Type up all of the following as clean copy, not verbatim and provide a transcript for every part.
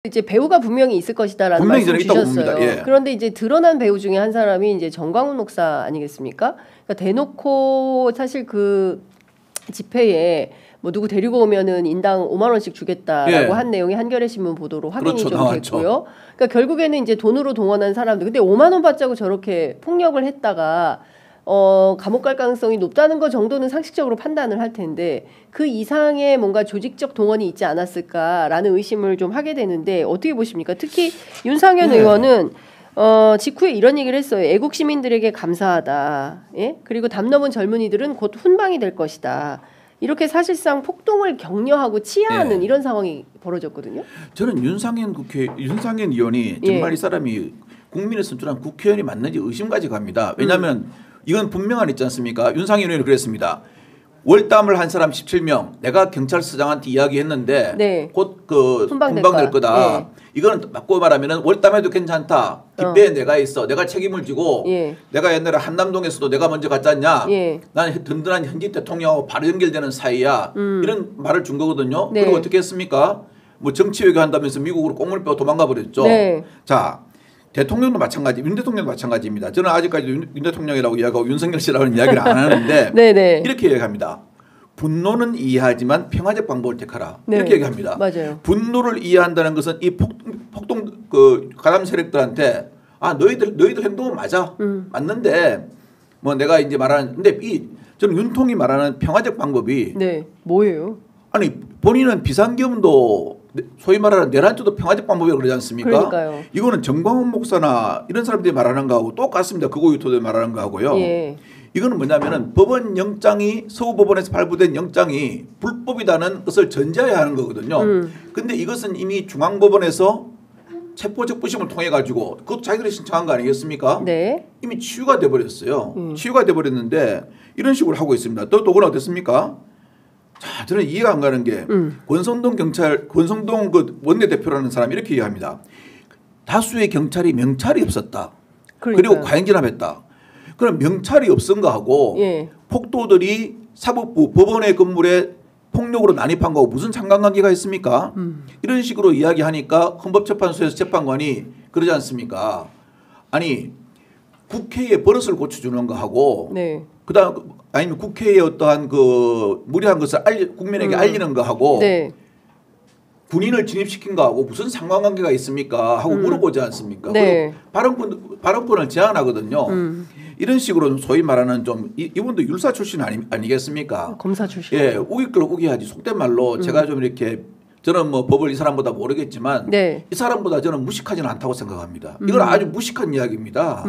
이제 배우가 분명히 있을 것이다라는 말씀 주셨어요. 예. 그런데 이제 드러난 배우 중에 한 사람이 이제 정광훈 목사 아니겠습니까? 그러니까 대놓고 사실 그 집회에 뭐 누구 데리고 오면은 인당 5만 원씩 주겠다라고 예. 한 내용이 한겨레 신문 보도로 확인이 그렇죠, 좀 나왔죠. 됐고요. 그러니까 결국에는 이제 돈으로 동원한 사람들. 근데 5만 원 받자고 저렇게 폭력을 했다가 감옥 갈 가능성이 높다는 것 정도는 상식적으로 판단을 할 텐데 그 이상의 뭔가 조직적 동원이 있지 않았을까라는 의심을 좀 하게 되는데 어떻게 보십니까? 특히 윤상현 의원은 직후에 이런 얘기를 했어요. 애국 시민들에게 감사하다. 예? 그리고 담 넘은 젊은이들은 곧 훈방이 될 것이다. 이렇게 사실상 폭동을 격려하고 치하하는 이런 상황이 벌어졌거든요. 저는 윤상현 의원이 정말 이 사람이 국민의 선출한 국회의원이 맞는지 의심까지 갑니다. 왜냐하면 이건 분명한 있지 않습니까? 윤상현 의원이 그랬습니다. 월담을 한 사람 17명 내가 경찰서장한테 이야기했는데 곧 그 훈방될 거다. 이거는 바꿔 말하면 월담해도 괜찮다. 뒷배에 내가 있어. 내가 책임을 지고 내가 옛날에 한남동에서도 내가 먼저 갔지 않냐. 나는 든든한 현직 대통령하고 바로 연결되는 사이야. 이런 말을 준 거거든요. 그리고 어떻게 했습니까? 뭐 정치 외교한다면서 미국으로 꽁물 빼고 도망가 버렸죠. 자. 대통령도 마찬가지, 윤 대통령도 마찬가지입니다. 저는 아직까지 윤 대통령이라고 이야기하고 윤석열 씨라고는 이야기를 안 하는데 이렇게 얘기합니다. 분노는 이해하지만 평화적 방법을 택하라. 이렇게 얘기합니다. 맞아요. 분노를 이해한다는 것은 이 폭동 그 가담 세력들한테 너희들 행동은 맞아. 맞는데 뭐 내가 이제 말하는 근데 저는 윤통이 말하는 평화적 방법이 뭐예요? 아니 본인은 비상계엄도 소위 말하는 내란죄도 평화적 방법이라고 그러지 않습니까? 그러니까요. 이거는 정광훈 목사나 이런 사람들이 말하는 거하고 똑같습니다. 극우 유튜버들이 말하는 거하고요. 이거는 뭐냐면은 법원 영장이 서울법원에서 발부된 영장이 불법이라는 것을 전제해야 하는 거거든요. 근데 이것은 이미 중앙법원에서 체포적부심을 통해 가지고 그것도 자기들이 신청한 거 아니겠습니까? 이미 치유가 돼 버렸어요. 치유가 돼 버렸는데 이런 식으로 하고 있습니다. 또 그건 어땠습니까? 자, 저는 이해가 안 가는 게 권성동 그 원내대표라는 사람이 이렇게 얘기합니다. 다수의 경찰이 명찰이 없었다. 그리고 과잉진압했다. 그럼 명찰이 없은 거하고 폭도들이 사법부 법원의 건물에 폭력으로 난입한 거하고 무슨 상관관계가 있습니까? 이런 식으로 이야기하니까 헌법재판소에서 재판관이 그러지 않습니까? 아니 국회에 버릇을 고쳐주는 거하고 그다음 아니면 국회에 어떠한 그 무리한 것을 국민에게 알리는 거하고 군인을 진입시킨 거하고 무슨 상관관계가 있습니까? 하고 물어보지 않습니까? 그리고 발언권을 제한하거든요. 이런 식으로 소위 말하는 좀 이분도 율사 출신 아니겠습니까? 검사 출신. 예, 우길 걸 우겨야지. 속된 말로 제가 좀 이렇게 저는 뭐 법을 이 사람보다 모르겠지만 이 사람보다 저는 무식하지는 않다고 생각합니다. 이건 아주 무식한 이야기입니다.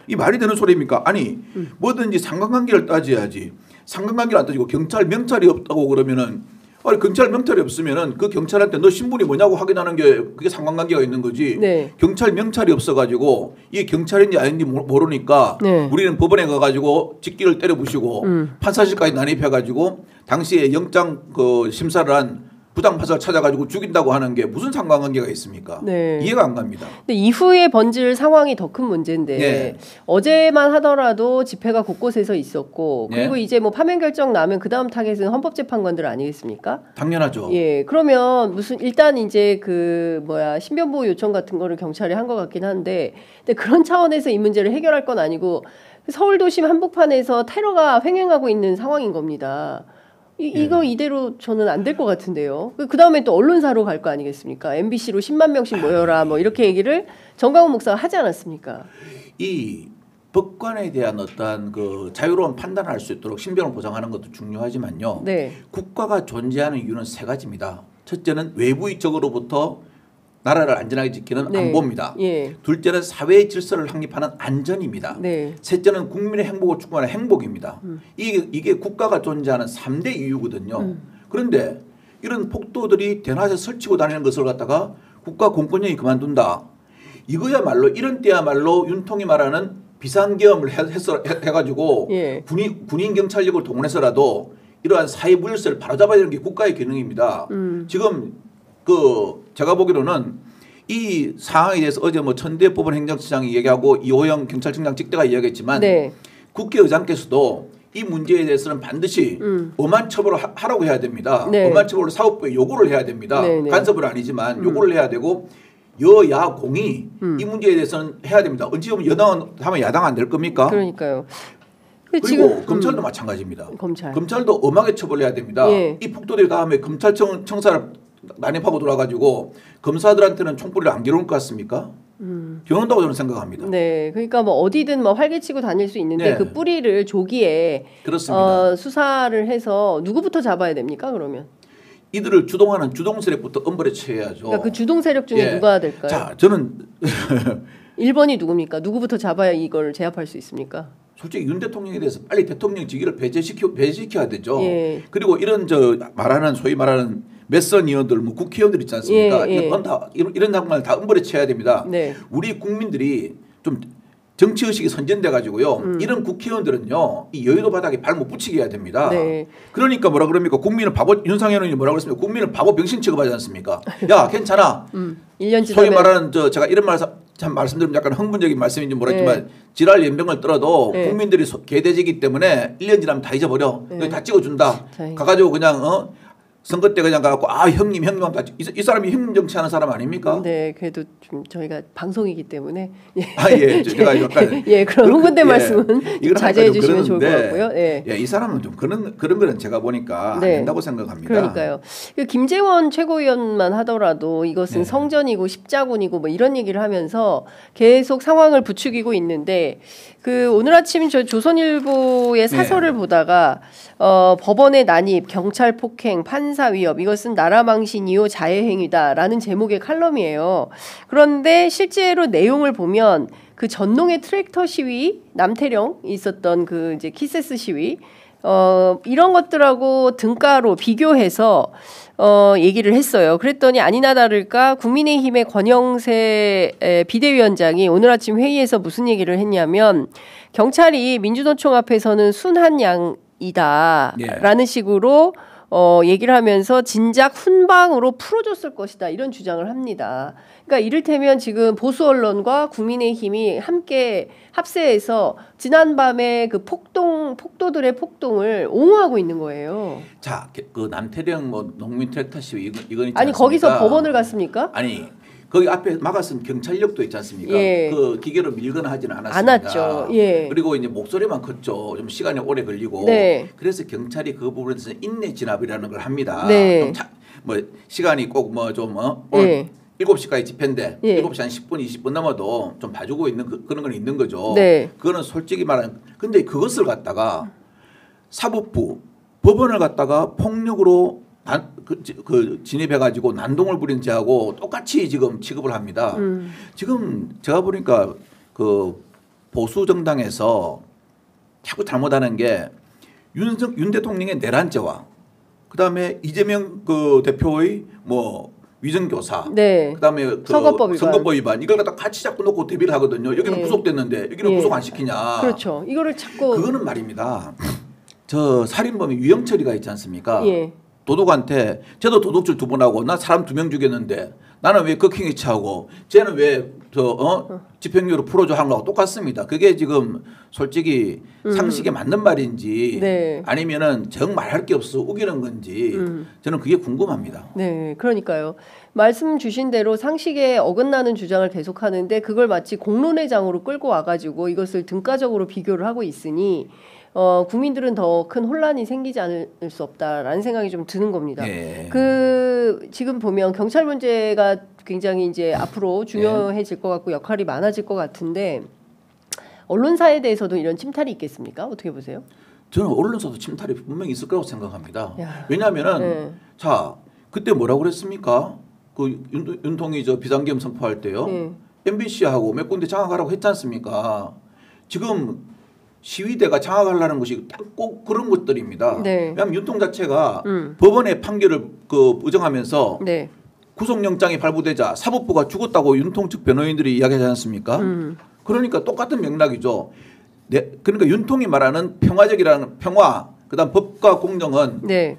이 말이 되는 소리입니까? 아니 뭐든지 상관관계를 따져야지. 상관관계를 안 따지고 경찰 명찰이 없다고 그러면은 아니 경찰 명찰이 없으면은 그 경찰한테 너 신분이 뭐냐고 확인하는 게 그게 상관관계가 있는 거지. 경찰 명찰이 없어가지고 이게 경찰인지 아닌지 모르니까 우리는 법원에 가가지고 직기를 때려 부시고 판사실까지 난입해가지고 당시에 영장 그 심사를 한 부장판사를 찾아가지고 죽인다고 하는 게 무슨 상관관계가 있습니까? 이해가 안 갑니다. 근데 이후에 번질 상황이 더 큰 문제인데 어제만 하더라도 집회가 곳곳에서 있었고 그리고 이제 뭐 파면 결정 나면 그 다음 타겟은 헌법재판관들 아니겠습니까? 당연하죠. 그러면 무슨 일단 이제 그 신변보호 요청 같은 거를 경찰이 한 것 같긴 한데 근데 그런 차원에서 이 문제를 해결할 건 아니고 서울도심 한복판에서 테러가 횡행하고 있는 상황인 겁니다. 이거 이대로 저는 안 될 것 같은데요. 그 다음에 또 언론사로 갈 거 아니겠습니까? MBC로 10만 명씩 모여라 뭐 이렇게 얘기를 정광훈 목사가 하지 않았습니까? 이 법관에 대한 어떠한 그 자유로운 판단을 할 수 있도록 신변을 보장하는 것도 중요하지만요. 국가가 존재하는 이유는 세 가지입니다. 첫째는 외부적으로부터 나라를 안전하게 지키는 안보입니다. 둘째는 사회의 질서를 확립하는 안전입니다. 셋째는 국민의 행복을 추구하는 행복입니다. 이게 국가가 존재하는 3대 이유거든요. 그런데 이런 폭도들이 대낮에 설치고 다니는 것을 갖다가 국가 공권력이 그만둔다. 이거야말로 이런 때야말로 윤통이 말하는 비상계엄을 해가지고 군인 경찰력을 동원해서라도 이러한 사회부질서를 바로잡아야 되는 게 국가의 기능입니다. 지금 제가 보기로는 이 상황에 대해서 어제 뭐 천대법원 행정처장이 얘기하고 이호영 경찰청장 직대가 이야기했지만 국회의장께서도 이 문제에 대해서는 반드시 엄한 처벌을 하라고 해야 됩니다. 네. 엄한 처벌을 사법부에 요구를 해야 됩니다. 네네. 간섭은 아니지만 요구를 해야 되고 여야 공이 이 문제에 대해서는 해야 됩니다. 언제 보면 여당은 하면 야당 안 될 겁니까? 그러니까요. 그리고 지금, 검찰도 마찬가지입니다. 검찰도 엄하게 처벌해야 됩니다. 예. 이 폭도들 다음에 검찰청 청사를 난입하고 돌아가지고 검사들한테는 총불을 안 겨룰 것 같습니까? 겨눈다고 저는 생각합니다. 네, 그러니까 뭐 어디든 뭐 활개치고 다닐 수 있는데 네. 그 뿌리를 조기에 그렇습니다. 수사를 해서 누구부터 잡아야 됩니까? 그러면 이들을 주동하는 주동 세력부터 엄벌에 처해야죠. 그러니까 그 주동 세력 중에 예. 누가 될까요? 자, 저는 1번이 누굽니까? 누구부터 잡아야 이걸 제압할 수 있습니까? 솔직히 윤 대통령에 대해서 빨리 대통령 직위를 배제시켜야 되죠. 예. 그리고 이런 소위 말하는 몇선 의원들, 뭐 국회의원들 있지 않습니까? 예, 예. 이런 장관을 다 엄벌에 쳐야 됩니다. 네. 우리 국민들이 좀 정치 의식이 선전돼 가지고요. 이런 국회의원들은요, 이 여의도 바닥에 발 못 붙이게 해야 됩니다. 네. 그러니까 뭐라 그럽니까? 국민을 바보, 윤상현 의원이 뭐라 그랬습니까? 국민을 바보 병신 취급하지 않습니까? 야, 괜찮아. 1년 지나면 소위 말하는 제가 이런 말 참 말씀드리면 약간 흥분적인 말씀인지 모르겠지만 네. 지랄 연병을 떨어도 네. 국민들이 개돼지기 때문에 1년 지나면 다 잊어버려. 네. 다 찍어준다. 네. 가가지고 그냥 선거 때 그냥 가갖고 형님 다 이 사람이 형님 정치하는 사람 아닙니까? 네, 그래도 좀 저희가 방송이기 때문에 예, 제가 약간 예, 그런 흥분된 예, 말씀은 좀 이건 자제해 주시면 좋을 것 그러는데, 같고요. 예. 이 사람은 좀 그런 거는 제가 보니까 네. 안 된다고 생각합니다. 그러니까요. 김재원 최고위원만 하더라도 이것은 네. 성전이고 십자군이고 뭐 이런 얘기를 하면서 계속 상황을 부추기고 있는데 오늘 아침 저 조선일보의 사설을 보다가 법원의 난입, 경찰 폭행, 판사 위협 이것은 나라 망신이요 자해행위다라는 제목의 칼럼이에요. 그런데 실제로 내용을 보면 그 전농의 트랙터 시위, 남태령 있었던 그 이제 키세스 시위 이런 것들하고 등가로 비교해서 얘기를 했어요. 그랬더니 아니나 다를까 국민의힘의 권영세 비대위원장이 오늘 아침 회의에서 무슨 얘기를 했냐면 경찰이 민주노총 앞에서는 순한 양이다라는 식으로 얘기를 하면서 진작 훈방으로 풀어줬을 것이다 이런 주장을 합니다. 그러니까 이를테면 지금 보수 언론과 국민의힘이 함께 합세해서 지난밤에 그 폭도들의 폭동을 옹호하고 있는 거예요. 자, 그 남태령 농민 트랙터 시위 이건 있지 않습니까? 아니 거기서 법원을 갔습니까? 아니 거기 앞에 막아선 경찰력도 있지 않습니까? 예. 그 기계로 밀거나 하지는 않았습니다. 않았죠. 예. 그리고 이제 목소리만 컸죠. 좀 시간이 오래 걸리고. 네. 그래서 경찰이 그 부분에 대해서 인내 진압이라는 걸 합니다. 네. 뭐 시간이 꼭 뭐 좀 예. 7시까지 집회인데 예. 7시 한 10분, 20분 넘어도 좀 봐주고 있는 그런 건 있는 거죠. 네. 그거는 솔직히 말하면 근데 그것을 갖다가 사법부, 법원을 갖다가 폭력으로 진입해가지고 난동을 부린 죄하고 똑같이 지금 취급을 합니다. 지금 제가 보니까 그 보수 정당에서 자꾸 잘못하는 게 윤 대통령의 내란죄와 그다음에 이재명 그 대표의 뭐 위정교사, 네. 그다음에 그 선거법 위반 이걸 갖다 같이 자꾸 놓고 대비를 하거든요. 여기는 네. 구속됐는데 여기는 예. 구속 안 시키냐? 그렇죠. 이거를 자꾸 그거는 말입니다. 저 살인범이 유영철이가 있지 않습니까? 예. 도둑한테 쟤도 도둑질 2번 하고 나 사람 2명 죽였는데 나는 왜 극행에 처하고 쟤는 왜 집행유예로 풀어줘 하는 거하고 똑같습니다. 그게 지금 솔직히 상식에 맞는 말인지 네. 아니면은 정말 할 게 없어 우기는 건지 저는 그게 궁금합니다. 네, 그러니까요. 말씀 주신 대로 상식에 어긋나는 주장을 계속하는데 그걸 마치 공론의 장으로 끌고 와가지고 이것을 등가적으로 비교를 하고 있으니 국민들은 더 큰 혼란이 생기지 않을 수 없다라는 생각이 좀 드는 겁니다. 네. 지금 보면 경찰 문제가 굉장히 이제 앞으로 중요해질 것 같고 역할이 많아질 것 같은데 언론사에 대해서도 이런 침탈이 있겠습니까? 어떻게 보세요? 저는 언론사도 침탈이 분명히 있을 거라고 생각합니다. 야. 왜냐하면은 네. 자 그때 뭐라고 그랬습니까? 그 윤통이 비상계엄 선포할 때요. MBC하고 몇 군데 장악하라고 했지 않습니까? 지금 시위대가 장악하려는 것이 꼭 그런 것들입니다. 네. 왜냐하면 윤통 자체가 법원의 판결을 부정하면서 네. 구속영장이 발부되자 사법부가 죽었다고 윤통 측 변호인들이 이야기하지 않습니까? 그러니까 똑같은 맥락이죠. 그러니까 윤통이 말하는 평화적이라는 평화, 그다음 법과 공정은 네.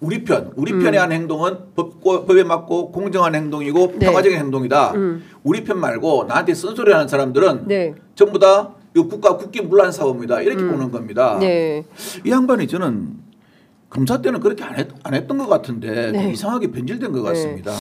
우리 편에 한 행동은 법에 맞고 공정한 행동이고 네. 평화적인 행동이다. 우리 편 말고 나한테 쓴소리하는 사람들은 네. 전부 다 이거 국기 문란 사고입니다. 이렇게 보는 겁니다. 네. 이 양반이 저는 검사 때는 그렇게 안 했던 것 같은데 네. 이상하게 변질된 것 같습니다.